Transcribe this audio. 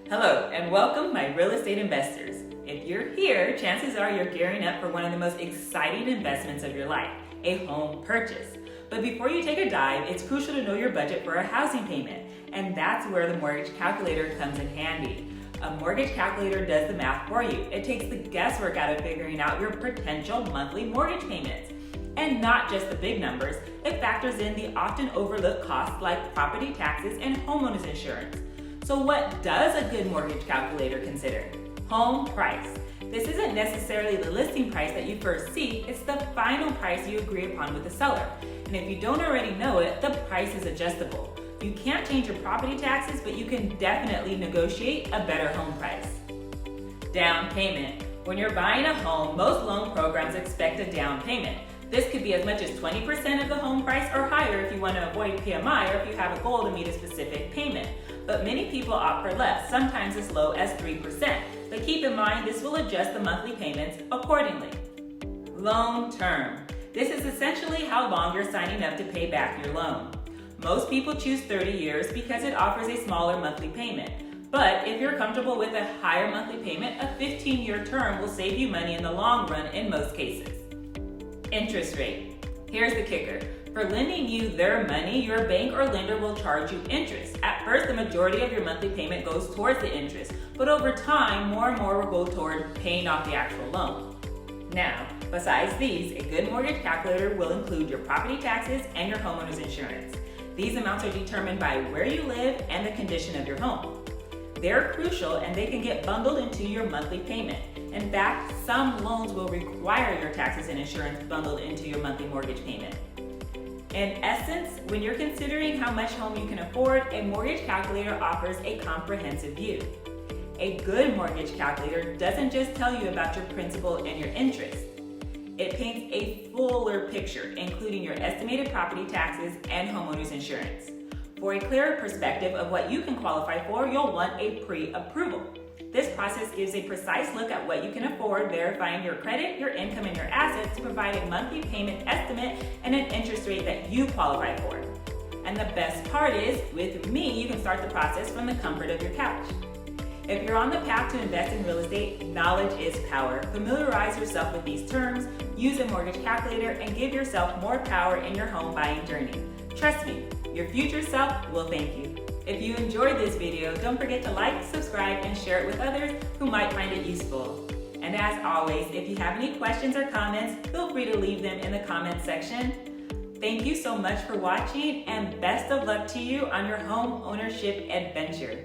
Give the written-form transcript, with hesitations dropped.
Hello and welcome, my real estate investors. If you're here, chances are you're gearing up for one of the most exciting investments of your life, a home purchase. But before you take a dive, it's crucial to know your budget for a housing payment, and that's where the mortgage calculator comes in handy. A mortgage calculator does the math for you. It takes the guesswork out of figuring out your potential monthly mortgage payments. And not just the big numbers, it factors in the often overlooked costs like property taxes and homeowners insurance. So what does a good mortgage calculator consider? Home price. This isn't necessarily the listing price that you first see, it's the final price you agree upon with the seller. And if you don't already know it, the price is adjustable. You can't change your property taxes, but you can definitely negotiate a better home price. Down payment. When you're buying a home, most loan programs expect a down payment. This could be as much as 20% of the home price or higher if you want to avoid PMI or if you have a goal to meet a specific payment. But many people opt for less, sometimes as low as 3%. But keep in mind, this will adjust the monthly payments accordingly. Loan term. This is essentially how long you're signing up to pay back your loan. Most people choose 30 years because it offers a smaller monthly payment. But if you're comfortable with a higher monthly payment, a 15-year term will save you money in the long run in most cases. Interest rate. Here's the kicker. For lending you their money, your bank or lender will charge you interest. At first, the majority of your monthly payment goes towards the interest, but over time, more and more will go toward paying off the actual loan. Now, besides these, a good mortgage calculator will include your property taxes and your homeowner's insurance. These amounts are determined by where you live and the condition of your home. They're crucial and they can get bundled into your monthly payment. In fact, some loans will require your taxes and insurance bundled into your monthly mortgage payment. In essence, when you're considering how much home you can afford, a mortgage calculator offers a comprehensive view. A good mortgage calculator doesn't just tell you about your principal and your interest. It paints a fuller picture, including your estimated property taxes and homeowners insurance. For a clearer perspective of what you can qualify for, you'll want a pre-approval. This process gives a precise look at what you can afford, verifying your credit, your income, and your assets to provide a monthly payment estimate and an interest rate that you qualify for. And the best part is, with me, you can start the process from the comfort of your couch. If you're on the path to invest in real estate, knowledge is power. Familiarize yourself with these terms, use a mortgage calculator, and give yourself more power in your home buying journey. Trust me, your future self will thank you. If you enjoyed this video, don't forget to like, subscribe, and share it with others who might find it useful. And as always, if you have any questions or comments, feel free to leave them in the comments section. Thank you so much for watching, and best of luck to you on your home ownership adventure.